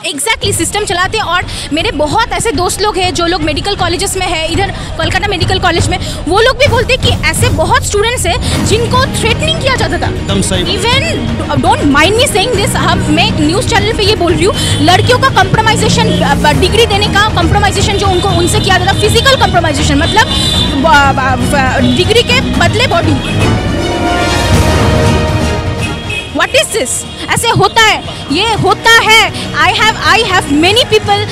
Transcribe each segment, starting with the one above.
Exactly system चलाते हैं। और मेरे बहुत ऐसे दोस्त लोग हैं जो लोग मेडिकल कॉलेजेस में है, इधर कोलकाता मेडिकल कॉलेज में, वो लोग भी बोलते हैं कि ऐसे बहुत स्टूडेंट्स हैं जिनको थ्रेटनिंग किया जाता था। Even don't mind me saying this, मैं न्यूज़ चैनल पे ये बोल रही हूँ, लड़कियों का कंप्रोमाइजेशन, डिग्री देने का कंप्रोमाइजेशन जो उनको उनसे किया जाता, फिजिकल कंप्रोमाइजेशन, मतलब डिग्री के बदले बॉडी। What is this? ऐसे होता है, ये होता है। I have many people,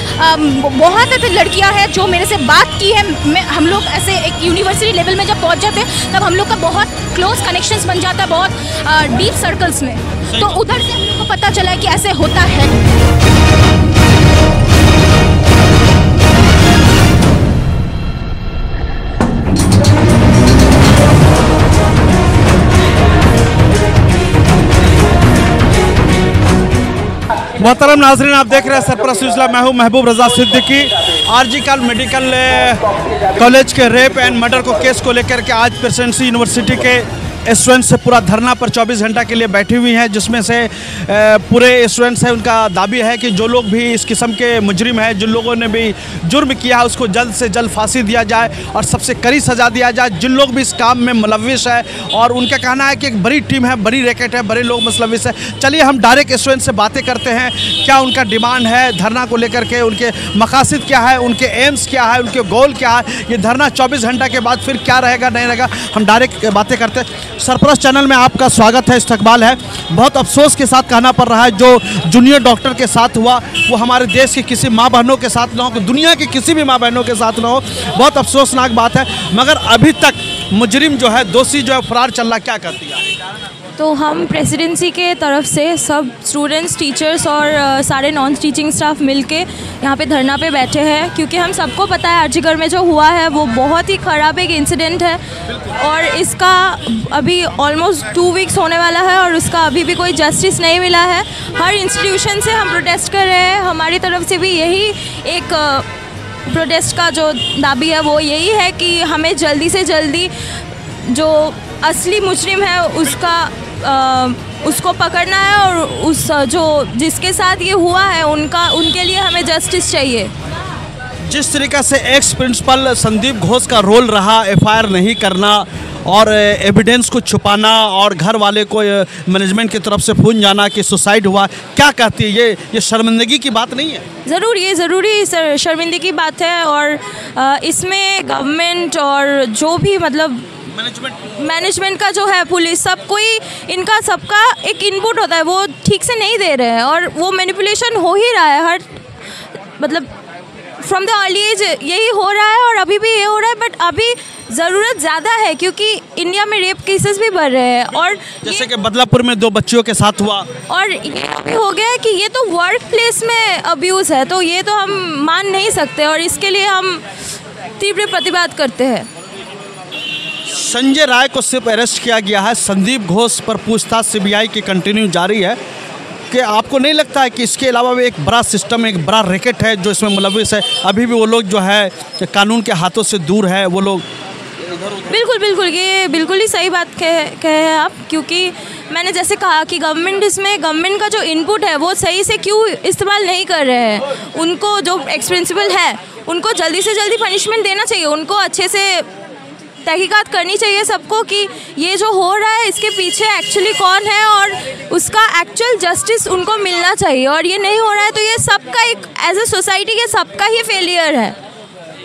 बहुत ऐसे लड़कियां हैं जो मेरे से बात की है। हम लोग ऐसे एक यूनिवर्सिटी लेवल में जब पहुंच जाते हैं तब हम लोग का बहुत क्लोज कनेक्शंस बन जाता है, बहुत डीप सर्कल्स में। तो उधर से हम लोग को पता चला है कि ऐसे होता है। मोहतरम नाजरीन, आप देख रहे हैं सरपरस्त न्यूज़ लाइव। मैं हूं महबूब रजा सिद्दीकी। आरजी मेडिकल कॉलेज के रेप एंड मर्डर को केस को लेकर के आज प्रेसिडेंसी यूनिवर्सिटी के स्टूडेंट्स से पूरा धरना पर 24 घंटा के लिए बैठी हुई हैं, जिसमें से पूरे स्टूडेंट्स हैं, उनका दावी है कि जो लोग भी इस किस्म के मुजरिम हैं, जिन लोगों ने भी जुर्म किया है, उसको जल्द से जल्द फांसी दिया जाए और सबसे कड़ी सज़ा दिया जाए। जिन लोग भी इस काम में मुलविस है, और उनका कहना है कि एक बड़ी टीम है, बड़ी रैकेट है, बड़े लोग मुलविस है। चलिए हम डायरेक्ट स्टूडेंट से बातें करते हैं, क्या उनका डिमांड है धरना को लेकर के, उनके मकासद क्या है, उनके एम्स क्या है, उनके गोल क्या है, ये धरना 24 घंटा के बाद फिर क्या रहेगा नहीं रहेगा, हम डायरेक्ट बातें करते हैं। सरपरस्त चैनल में आपका स्वागत है, इस्तकबाल है। बहुत अफसोस के साथ कहना पड़ रहा है, जो जूनियर डॉक्टर के साथ हुआ वो हमारे देश की किसी माँ बहनों के साथ ना हो, दुनिया की किसी भी माँ बहनों के साथ ना हो। बहुत अफसोसनाक बात है, मगर अभी तक मुजरिम जो है, दोषी जो है, फरार चल रहा। क्या करती है? तो हम प्रेसिडेंसी के तरफ से सब स्टूडेंट्स, टीचर्स और सारे नॉन टीचिंग स्टाफ मिलके यहाँ पे धरना पे बैठे हैं, क्योंकि हम सबको पता है आरजीकर में जो हुआ है वो बहुत ही ख़राब एक इंसिडेंट है, और इसका अभी ऑलमोस्ट 2 वीक्स होने वाला है और उसका अभी भी कोई जस्टिस नहीं मिला है। हर इंस्टीट्यूशन से हम प्रोटेस्ट कर रहे हैं, हमारी तरफ से भी यही एक प्रोटेस्ट का जो दाबी है वो यही है कि हमें जल्दी से जल्दी जो असली मुजरिम है उसको पकड़ना है, और उस जो जिसके साथ ये हुआ है उनके लिए हमें जस्टिस चाहिए। जिस तरीक़ा से एक्स प्रिंसिपल संदीप घोष का रोल रहा, एफआईआर नहीं करना और एविडेंस को छुपाना और घर वाले को मैनेजमेंट की तरफ से फोन जाना कि सुसाइड हुआ, क्या कहती है? ये शर्मिंदगी की बात नहीं है? ज़रूरी शर्मिंदगी की बात है, और इसमें गवर्नमेंट और जो भी मतलब मैनेजमेंट का जो है, पुलिस, सब कोई, इनका सबका एक इनपुट होता है, वो ठीक से नहीं दे रहे हैं, और वो मैनिपुलेशन हो ही रहा है हर मतलब फ्रॉम द अर्ली एज यही हो रहा है, और अभी भी ये हो रहा है। बट अभी ज़रूरत ज़्यादा है, क्योंकि इंडिया में रेप केसेस भी बढ़ रहे हैं, और जैसे कि बदलापुर में 2 बच्चियों के साथ हुआ, और ये भी हो गया है कि ये तो वर्क प्लेस में अब्यूज़ है, तो ये तो हम मान नहीं सकते, और इसके लिए हम तीव्र प्रतिवाद करते हैं। संजय राय को सिर्फ अरेस्ट किया गया है, संदीप घोष पर पूछताछ सीबीआई की कंटिन्यू जारी है। कि आपको नहीं लगता है कि इसके अलावा भी एक बड़ा सिस्टम, एक बड़ा रैकेट है जो इसमें मुलविस है? अभी भी वो लोग जो है कानून के हाथों से दूर है, वो लोग बिल्कुल ये बिल्कुल ही सही बात कहे हैं आप, क्योंकि मैंने जैसे कहा कि गवर्नमेंट का जो इनपुट है वो सही से क्यों इस्तेमाल नहीं कर रहे हैं। उनको जो एक्स प्रिंसिपल है उनको जल्दी से जल्दी पनिशमेंट देना चाहिए, उनको अच्छे से तहकीकात करनी चाहिए सबको कि ये जो हो रहा है इसके पीछे एक्चुअली कौन है, और उसका एक्चुअल जस्टिस उनको मिलना चाहिए, और ये नहीं हो रहा है। तो ये सबका एक एज ए सोसाइटी के सबका ही फेलियर है।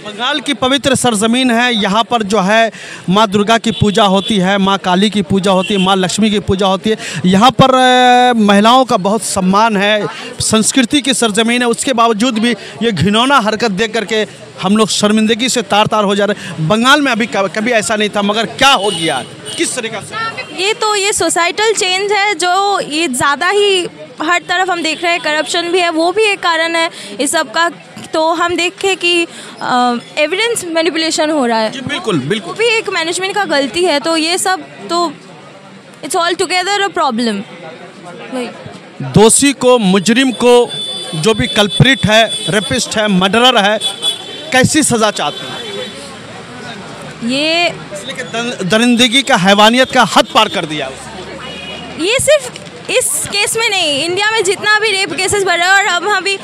बंगाल की पवित्र सरजमीन है, यहाँ पर जो है माँ दुर्गा की पूजा होती है, माँ काली की पूजा होती है, माँ लक्ष्मी की पूजा होती है। यहाँ पर महिलाओं का बहुत सम्मान है, संस्कृति की सरजमीन है, उसके बावजूद भी ये घिनौना हरकत देख करके हम लोग शर्मिंदगी से तार तार हो जा रहे हैं। बंगाल में अभी कभी ऐसा नहीं था, मगर क्या हो गया, किस तरीक़ा से? ये सोसाइटल चेंज है, जो ये ज़्यादा ही हर तरफ हम देख रहे हैं। करप्शन भी है, वो भी एक कारण है इस सब का। तो हम देखें कि एविडेंस मैनिपुलेशन हो रहा है, बिल्कुल वो भी एक मैनेजमेंट का गलती है। तो ये सब तो it's all together a problem. दोषी को, मुजरिम को, जो भी कल्प्रिट है, रेपिस्ट है, मर्डरर है, कैसी सज़ा चाहती है? ये दरिंदगी का, हैवानियत का हद पार कर दिया। ये सिर्फ इस केस में नहीं, इंडिया में जितना भी रेप केसेस बढ़ रहा है, और हम अभी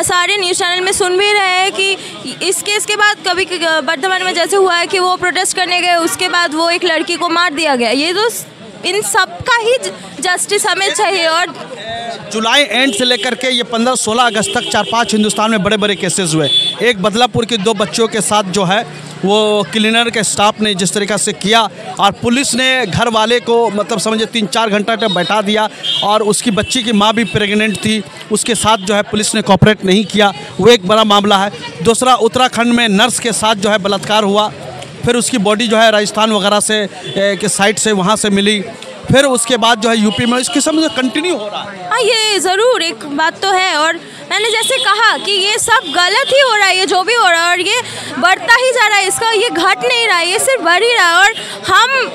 सारे न्यूज़ चैनल में सुन भी रहे हैं कि इस केस के बाद कभी वर्तमान में जैसे हुआ है कि वो प्रोटेस्ट करने गए, उसके बाद वो एक लड़की को मार दिया गया। ये तो इन सब का ही जस्टिस हमें चाहिए। और जुलाई एंड से लेकर के ये 15-16 अगस्त तक 4-5 हिंदुस्तान में बड़े बड़े केसेस हुए। एक बदलापुर की 2 बच्चियों के साथ जो है वो क्लीनर के स्टाफ ने जिस तरीक़ा से किया, और पुलिस ने घर वाले को मतलब समझे 3-4 घंटा तक बैठा दिया, और उसकी बच्ची की माँ भी प्रेग्नेंट थी, उसके साथ जो है पुलिस ने कोऑपरेट नहीं किया, वो एक बड़ा मामला है। दूसरा, उत्तराखंड में नर्स के साथ जो है बलात्कार हुआ, फिर उसकी बॉडी जो है राजस्थान वगैरह से के साइड से वहाँ से मिली, फिर उसके बाद जो है यूपी में इस किस्म से कंटिन्यू हो रहा है। हाँ, ये ज़रूर एक बात तो है, और मैंने जैसे कहा कि ये सब गलत ही हो रहा है, ये जो भी हो रहा है, और ये बढ़ता ही जा रहा है, इसका ये घट नहीं रहा है, ये सिर्फ बढ़ ही रहा है। और हम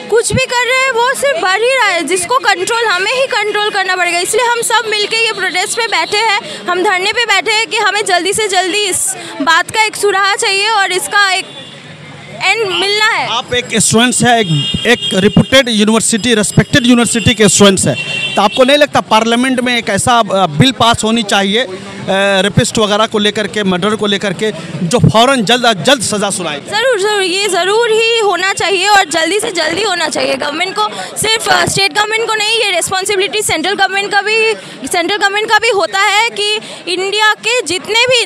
कुछ भी कर रहे हैं वो सिर्फ बढ़ ही रहा है, जिसको कंट्रोल हमें ही कंट्रोल करना पड़ेगा। इसलिए हम सब मिलके ये प्रोटेस्ट पे बैठे हैं, हम धरने पे बैठे हैं कि हमें जल्दी से जल्दी इस बात का एक सुराहा चाहिए और इसका एक एंड मिलना है। आप एक स्टूडेंट्स है, एक रिप्यूटेड यूनिवर्सिटी, रेस्पेक्टेड यूनिवर्सिटी के स्टूडेंट्स है, तो आपको नहीं लगता पार्लियामेंट में एक ऐसा बिल पास होनी चाहिए रेपिस्ट वगैरह को लेकर के, मर्डर को लेकर के, जो फ़ौरन जल्द अज जल्द सज़ा सुनाए? ज़रूर ज़रूर, ये ज़रूर ही होना चाहिए और जल्दी से जल्दी होना चाहिए। गवर्नमेंट को, सिर्फ स्टेट गवर्नमेंट को नहीं, ये रिस्पॉन्सिबिलिटी सेंट्रल गवर्नमेंट का भी होता है कि इंडिया के जितने भी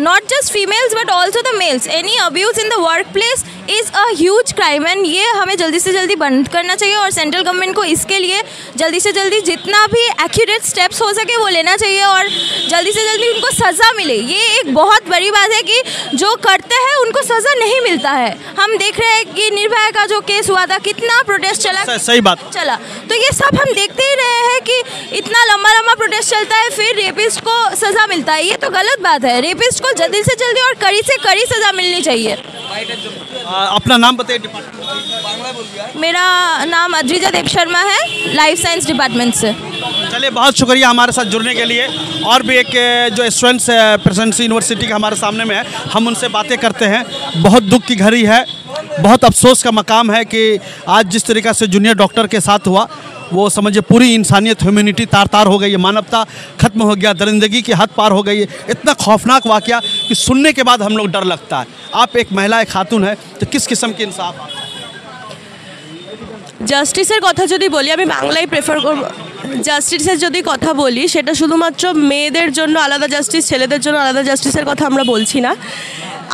not just females but also the mails, any abuse in the work place is a huge crime, and ये हमें जल्दी से जल्दी बंद करना चाहिए। और सेंट्रल गवर्नमेंट को इसके लिए जल्दी से जल्दी जितना भी एक्यूरेट स्टेप्स हो सके वो लेना चाहिए, और जल्दी से जल्दी उनको सज़ा मिले। ये एक बहुत बड़ी बात है कि जो करते हैं उनको सज़ा नहीं मिलता है। हम देख रहे हैं कि निर्भया का जो केस हुआ था, कितना प्रोटेस्ट चला, सही बात चला, तो ये सब हम देखते ही रहे हैं कि इतना लंबा प्रोटेस्ट चलता है, फिर रेपिस्ट को सज़ा मिलता है। ये तो गलत बात है। रेपिस्ट को जल्दी से जल्दी और कड़ी से कड़ी सज़ा मिलनी चाहिए। अपना नाम बताइए। मेरा नाम अद्रिजा देव शर्मा है, लाइफ साइंस डिपार्टमेंट से। चलिए, बहुत शुक्रिया हमारे साथ जुड़ने के लिए। और भी एक जो स्टूडेंट्स प्रेसिडेंसी यूनिवर्सिटी के हमारे सामने में है, हम उनसे बातें करते हैं। बहुत दुख की घड़ी है, बहुत अफसोस का मकाम है कि आज जिस तरीक़ा से जूनियर डॉक्टर के साथ हुआ, वो समझिए पूरी इंसानियत, ह्यूमैनिटी तार हो गई है, मानवता खत्म हो गया, दरिंदगी की हद पार हो गई है। इतना खौफनाक वाक़या कि सुनने के बाद हम लोग डर लगता है। आप एक महिला, एक खातून है, तो किस किस्म के इंसाफ? জাস্টিসের কথা যদি বলি, আমি বাংলাই প্রেফার করব। জাস্টিসের যদি কথা বলি, সেটা শুধুমাত্র মেয়েদের জন্য আলাদা জাস্টিস, ছেলেদের জন্য আলাদা জাস্টিসের কথা আমরা বলছি না।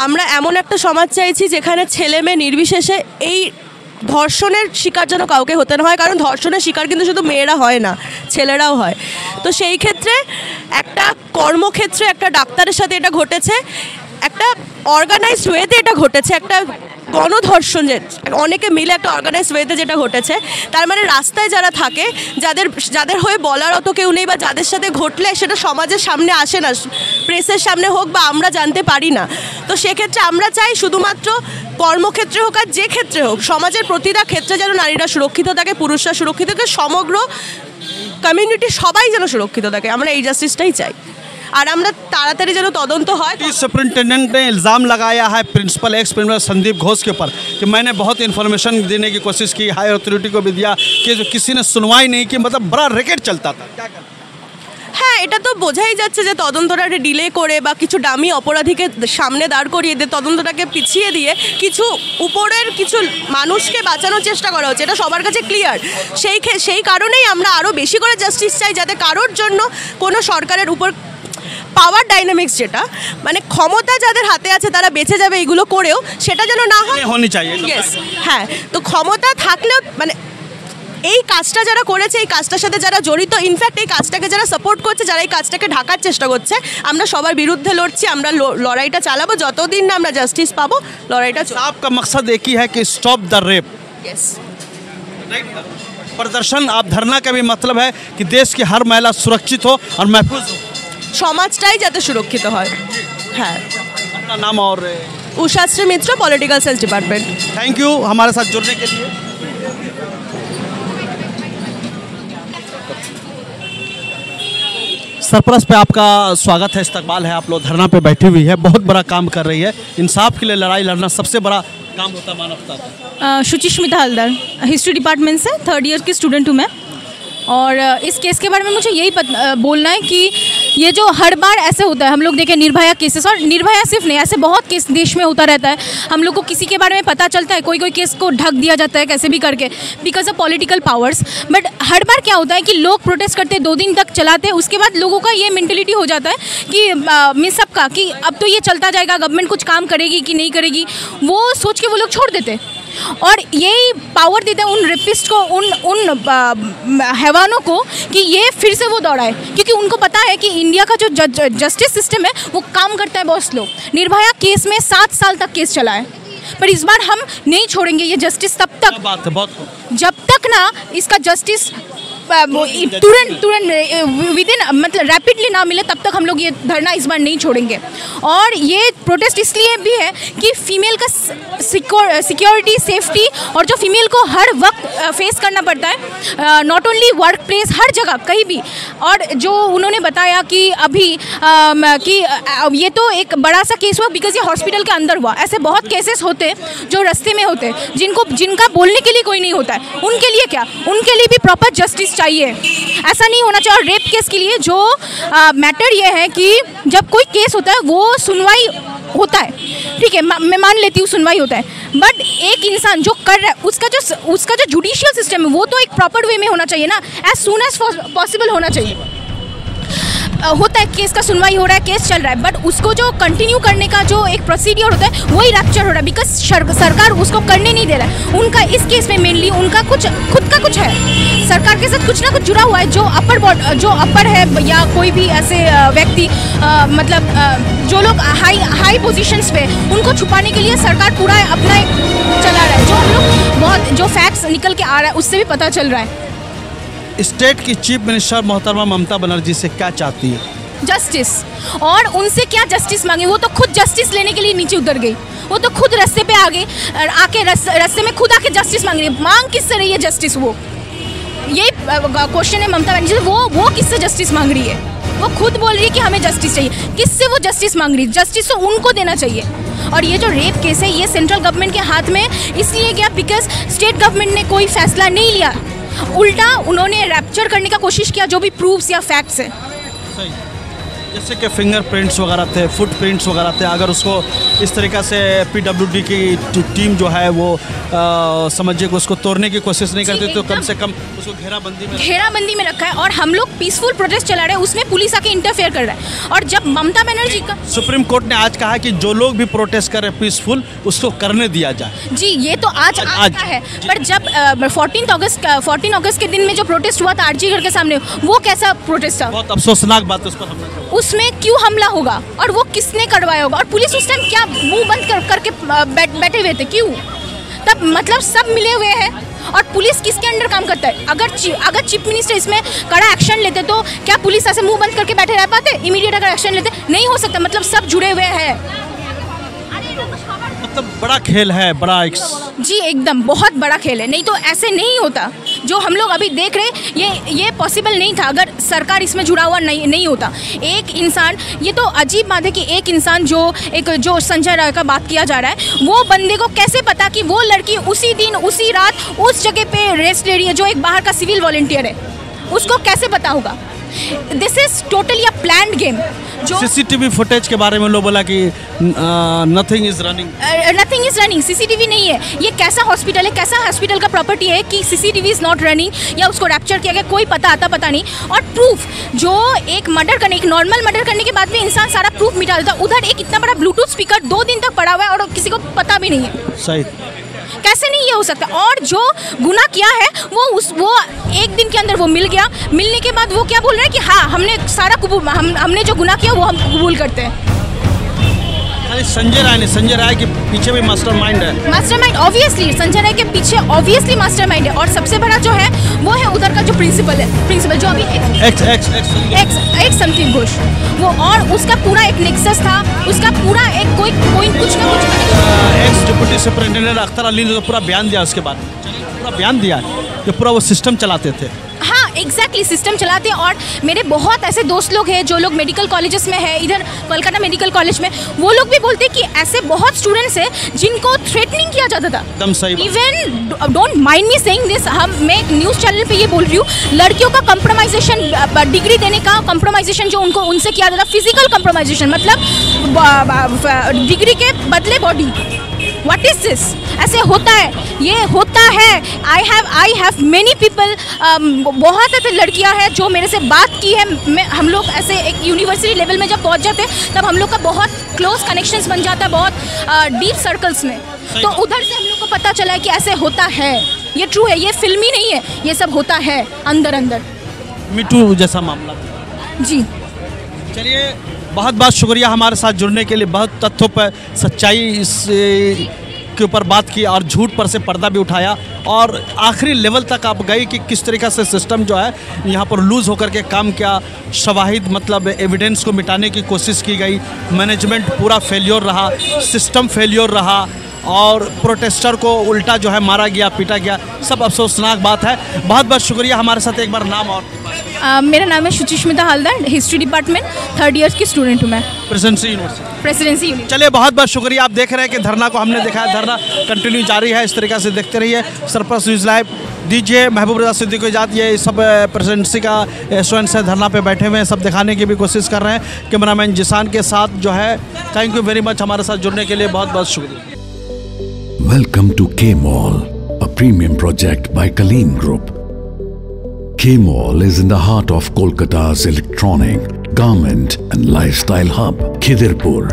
আমরা এমন একটা সমাজ চাইছি যেখানে ছেলে মেয়ে নির্বিশেষে এই ধর্ষণের শিকার যেন কাউকে হতে না হয়, কারণ ধর্ষণের শিকার কিন্তু শুধু মেয়েরা হয় না, ছেলেরাও হয়। তো সেই ক্ষেত্রে একটা কর্মক্ষেত্রে একটা ডাক্তারের সাথে এটা ঘটেছে, একটা অর্গানাইজড ওয়েতে এটা ঘটেছে, একটা গণধর্ষণ যে অনেকে মিলে একটা অর্গানাইজড ওয়েতে যেটা ঘটেছে, তার মানে রাস্তায় যারা থাকে, যাদের হয়ে বলার অত কেউ নেই, বা যাদের সাথে ঘটলে সেটা সমাজের সামনে আসে না, প্রেসের সামনে হোক বা আমরা জানতে পারি না। তো সেক্ষেত্রে আমরা চাই শুধুমাত্র কর্মক্ষেত্রে হোক আর যে ক্ষেত্রে হোক, সমাজের প্রতিটা ক্ষেত্রে যেন নারীরা সুরক্ষিত থাকে, পুরুষরা সুরক্ষিত থাকে, সমগ্র কমিউনিটি সবাই যেন সুরক্ষিত থাকে। আমরা এই জাস্টিসটাই চাই, और আমরা তাড়াতাড়ি যেন তদন্ত হয়। सुपरिटेंडेंट ने इल्ज़ाम लगाया है principal, ex principal Sandeep Ghosh के ऊपर कि मैंने बहुत इन्फॉर्मेशन देने की कोशिश की, हायर अथॉरिटी को भी दिया, कि जो किसी ने सुनवाई नहीं की, मतलब बड़ा रैकेट चलता था। क्या करना? হ্যাঁ, এটা তো বোঝাই যাচ্ছে যে তদন্তটাকে ডিলে করে বা কিছু ডামি অপরাধীকে সামনে দাঁড় করিয়ে দিয়ে তদন্তটাকে পিছিয়ে দিয়ে কিছু উপরের কিছু মানুষকে বাঁচানোর চেষ্টা করা হচ্ছে, এটা সবার কাছে ক্লিয়ার। সেই কারণেই আমরা আরও বেশি করে জাস্টিস চাই, যাতে কারোর জন্য কোনো সরকারের উপর পাওয়ার ডাইনামিক্স, যেটা মানে ক্ষমতা যাদের হাতে আছে তারা বেঁচে যাবে এগুলো করেও, সেটা যেন না হয়। होनी चाहिए। ইয়েস, হ্যাঁ, তো ক্ষমতা থাকলেও মানে এই কাজটা যারা করেছে, এই কাজটার সাথে যারা জড়িত, ইনফ্যাক্ট এই কাজটাকে যারা সাপোর্ট করছে, যারা এই কাজটাকে ঢাকার চেষ্টা করছে, আমরা সবার বিরুদ্ধে লড়ছি। আমরা লড়াইটা চালাবো যতদিন না আমরা জাস্টিস পাবো। লড়াইটা आपका मकसद एक ही है कि स्टॉप द रेप। यस, प्रदर्शन, आप धरना का भी मतलब है कि देश की हर महिला सुरक्षित हो और महफूज हो, সমাজটাই যাতে সুরক্ষিত হয়। হ্যাঁ, अपना नाम और? Ushashri Mitra, political science department. Thank you हमारे साथ जुड़ने के लिए। सरपरस्त पे आपका स्वागत है, इस्तकबाल है। आप लोग धरना पे बैठी हुई है, बहुत बड़ा काम कर रही है। इंसाफ के लिए लड़ाई लड़ना सबसे बड़ा काम होता है मानवता का। शुचिस्मिता हलदर, हिस्ट्री डिपार्टमेंट से 3rd ईयर की स्टूडेंट हूँ मैं। और इस केस के बारे में मुझे यही बोलना है कि ये जो हर बार ऐसे होता है, हम लोग देखें निर्भया केसेस, और निर्भया सिर्फ नहीं, ऐसे बहुत केस देश में होता रहता है। हम लोग को किसी के बारे में पता चलता है, कोई केस को ढक दिया जाता है कैसे भी करके because of political powers. But हर बार क्या होता है कि लोग प्रोटेस्ट करते 2 दिन तक चलाते, उसके बाद लोगों का ये मेंटेलिटी हो जाता है कि मिस सबका कि अब तो ये चलता जाएगा, गवर्नमेंट कुछ काम करेगी कि नहीं करेगी, वो सोच के वो लोग छोड़ देते और यही पावर देते हैं उन रेपिस्ट को, उन हैवानों को कि ये फिर से वो दौड़ाए, क्योंकि उनको पता है कि इंडिया का जो जस्टिस सिस्टम है वो काम करता है बहुत स्लो। निर्भया केस में 7 साल तक केस चला है, पर इस बार हम नहीं छोड़ेंगे ये जस्टिस तब तक, बात है बहुत जब तक ना इसका जस्टिस तुरंत विदिन मतलब रैपिडली ना मिले, तब तक हम लोग ये धरना इस बार नहीं छोड़ेंगे। और ये प्रोटेस्ट इसलिए भी है कि फीमेल का सिक्योरिटी, सेफ्टी, और जो फीमेल को हर वक्त फेस करना पड़ता है, नॉट ओनली वर्क प्लेस, हर जगह कहीं भी। और जो उन्होंने बताया कि अभी कि ये तो एक बड़ा सा केस हुआ बिकॉज ये हॉस्पिटल के अंदर हुआ, ऐसे बहुत केसेस होते हैं जो रास्ते में होते हैं, जिनका बोलने के लिए कोई नहीं होता है, उनके लिए क्या, उनके लिए भी प्रॉपर जस्टिस चाहिए। ऐसा नहीं होना चाहिए। और रेप केस के लिए जो मैटर ये है कि जब कोई केस होता है वो सुनवाई होता है, ठीक है, मैं मान लेती हूँ सुनवाई होता है, बट एक इंसान जो कर रहा है उसका जो जुडिशियल सिस्टम है वो तो एक प्रॉपर वे में होना चाहिए ना, एज सून एज पॉसिबल होना चाहिए। होता है केस का सुनवाई हो रहा है, केस चल रहा है, बट उसको जो कंटिन्यू करने का जो एक प्रोसीडियर होता है वही रैप्चर हो रहा है बिकॉज सरकार उसको करने नहीं दे रहा है। उनका इस केस में मेनली उनका कुछ खुद का कुछ है, सरकार के साथ कुछ ना कुछ जुड़ा हुआ है, जो अपर है या कोई भी ऐसे व्यक्ति मतलब जो लोग हाई पोजीशंस पे, उनको छुपाने के लिए सरकार पूरा अपना एक चला रहा है, जो हम लोग बहुत जो फैक्ट्स निकल के आ रहा है उससे भी पता चल रहा है। स्टेट की चीफ मिनिस्टर मोहतरमा ममता बनर्जी से क्या चाहती है? जस्टिस। और उनसे क्या जस्टिस मांगे, वो तो खुद जस्टिस लेने के लिए नीचे उतर गई, वो तो खुद रास्ते पे आके रास्ते में खुद आके जस्टिस मांग रही है। मांग किससे रही है जस्टिस? वो ये क्वेश्चन है ममता बनर्जी, वो किससे जस्टिस मांग रही है? वो खुद बोल रही है कि हमें जस्टिस चाहिए, किससे वो जस्टिस मांग रही है? जस्टिस तो उनको देना चाहिए। और ये जो रेप केस है ये सेंट्रल गवर्नमेंट के हाथ में इसलिए गया बिकॉज स्टेट गवर्नमेंट ने कोई फैसला नहीं लिया, उल्टा उन्होंने रैप्चर करने का कोशिश किया जो भी प्रूफ्स या फैक्ट्स है। सही, जैसे कि फिंगरप्रिंट्स वगैरह थे, फुटप्रिंट्स वगैरह थे, अगर उसको इस तरीक़ा से पीडब्ल्यूडी की टीम जो है वो समझिए कि उसको तोड़ने की कोशिश नहीं करती तो कम से कम उसको घेराबंदी में रखा है। और हम लोग पीसफुल प्रोटेस्ट चला रहे हैं, उसमें पुलिस आके इंटरफेयर कर रहा है। और जब ममता बनर्जी का सुप्रीम कोर्ट ने आज कहा कि जो लोग भी प्रोटेस्ट कर रहे हैं पीसफुल, उसको करने दिया जाए। जी, ये तो आज का है, पर जब 14 अगस्त के दिन में जो प्रोटेस्ट हुआ था आरजी घर के सामने, वो कैसा प्रोटेस्ट था? बहुत अफसोसनाक बात उस पर उसमें क्यों हमला होगा और वो किसने करवाया होगा? और पुलिस उस टाइम क्या मुंह बंद करके बैठे हुए थे? क्यों? तब मतलब सब मिले हुए हैं और पुलिस किसके अंडर काम करता है? अगर चीफ मिनिस्टर इसमें कड़ा एक्शन लेते तो क्या पुलिस ऐसे मुंह बंद करके बैठे रह पाते? इमीडिएट अगर एक्शन लेते नहीं हो सकता, मतलब सब जुड़े हुए हैं। मतलब बड़ा खेल है, बड़ा जी एकदम बहुत बड़ा खेल है, नहीं तो ऐसे नहीं होता। जो हम लोग अभी देख रहे ये पॉसिबल नहीं था अगर सरकार इसमें जुड़ा हुआ नहीं होता। एक इंसान, ये तो अजीब बात है कि एक इंसान जो संजय राय का बात किया जा रहा है, वो बंदे को कैसे पता कि वो लड़की उसी दिन उसी रात उस जगह पे रेस्ट ले रही है जो एक बाहर का सिविल वॉलंटियर है, उसको कैसे पता होगा? This is totally a planned game. जो सीसीटीवी फुटेज के बारे में लोग बोला कि नथिंग इज रनिंग, सीसीटीवी नहीं है। ये कैसा हॉस्पिटल है, कैसा हॉस्पिटल का प्रॉपर्टी है कि सीसीटीवी इज नॉट रनिंग या उसको रैप्चर किया गया, कोई पता नहीं। और प्रूफ जो एक नॉर्मल मर्डर करने के बाद भी इंसान सारा प्रूफ मिटा देता, उधर एक इतना बड़ा ब्लूटूथ स्पीकर 2 दिन तक पड़ा हुआ है और किसी को पता भी नहीं है। सही, कैसे नहीं ये हो सकता? और जो गुनाह किया है वो एक दिन के अंदर वो मिल गया, मिलने के बाद वो क्या बोल रहे हैं कि हाँ हमने सारा हमने जो गुनाह किया वो हम कबूल करते हैं। संजय राय के पीछे भी मास्टरमाइंड है। मास्टरमाइंड ऑब्वियसली संजय राय के पीछे ऑब्वियसली मास्टरमाइंड है। और सबसे बड़ा जो है वो है उधर का जो प्रिंसिपल जो अभी एक समथिंग घोष, वो और उसका पूरा एक नेक्सस था, उसका पूरा एक कोई कुछ ना कुछ x deputy superintendent Akhtar Ali ने तो पूरा बयान दिया, उसके बाद पूरा बयान दिया कि पूरा वो सिस्टम चलाते थे। हाँ, एग्जैक्टली सिस्टम चलाते हैं। और मेरे बहुत ऐसे दोस्त लोग हैं जो लोग मेडिकल कॉलेजेस में है, इधर कोलकाता मेडिकल कॉलेज में, वो लोग भी बोलते हैं कि ऐसे बहुत स्टूडेंट्स हैं जिनको थ्रेटनिंग किया जाता था। एकदम सही। Even don't mind me saying this, मैं एक न्यूज़ चैनल पे ये बोल रही हूँ, लड़कियों का कंप्रोमाइजेशन, डिग्री देने का कंप्रोमाइजेशन जो उनको उनसे किया जाता, फिजिकल कंप्रोमाइजेशन, मतलब डिग्री के बदले बॉडी। What is this? ऐसे होता है, ये होता है। आई हैव मेनी पीपल, बहुत ऐसे लड़कियां हैं जो मेरे से बात की है। हम लोग ऐसे एक यूनिवर्सिटी लेवल में जब पहुंच जाते हैं तब हम लोग का बहुत क्लोज कनेक्शंस बन जाता है, बहुत डीप सर्कल्स में। तो उधर से हम लोग को पता चला है कि ऐसे होता है। ये ट्रू है, ये फिल्मी नहीं है, ये सब होता है अंदर अंदर। मी टू जैसा मामला। जी चलिए, बहुत बहुत शुक्रिया हमारे साथ जुड़ने के लिए। बहुत तथ्यों पर सच्चाई इस के ऊपर बात की और झूठ पर से पर्दा भी उठाया और आखिरी लेवल तक आप गई कि किस तरीक़े से सिस्टम जो है यहाँ पर लूज़ होकर के काम किया। शवाहिद मतलब एविडेंस को मिटाने की कोशिश की गई, मैनेजमेंट पूरा फेल्योर रहा, सिस्टम फेल्योर रहा और प्रोटेस्टर को उल्टा जो है मारा गया, पीटा गया। सब अफसोसनाक बात है। बहुत बहुत शुक्रिया। हमारे साथ एक बार नाम और। मेरा नाम है Suchismita Haldar, history department 3rd year की स्टूडेंट हूँ मैं, प्रेसिडेंसी यूनिवर्सिटी। Presidency university. चलिए, बहुत बहुत शुक्रिया। आप देख रहे हैं कि धरना को हमने देखा है, धरना कंटिन्यू जारी है। इस तरीके से देखते रहिए सरप्लस न्यूज़ लाइव। दीजिए महबूब रजा सिद्दीकी को इजाज़त। ये सब प्रेसिडेंसी का स्टूडेंट्स है, धरना पे बैठे हुए हैं, सब दिखाने की भी कोशिश कर रहे हैं। कैमरामैन जिसान के साथ जो है, थैंक यू वेरी मच हमारे साथ जुड़ने के लिए, बहुत बहुत शुक्रिया। Welcome to K-Mall, a premium project by Kaleen Group. K-Mall is in the heart of Kolkata's electronic, garment and lifestyle hub, Khidirpur.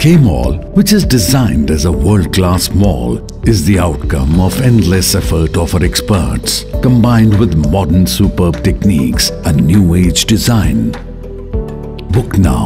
K-Mall, which is designed as a world-class mall, is the outcome of endless effort of our experts, combined with modern superb techniques and new age design. Book now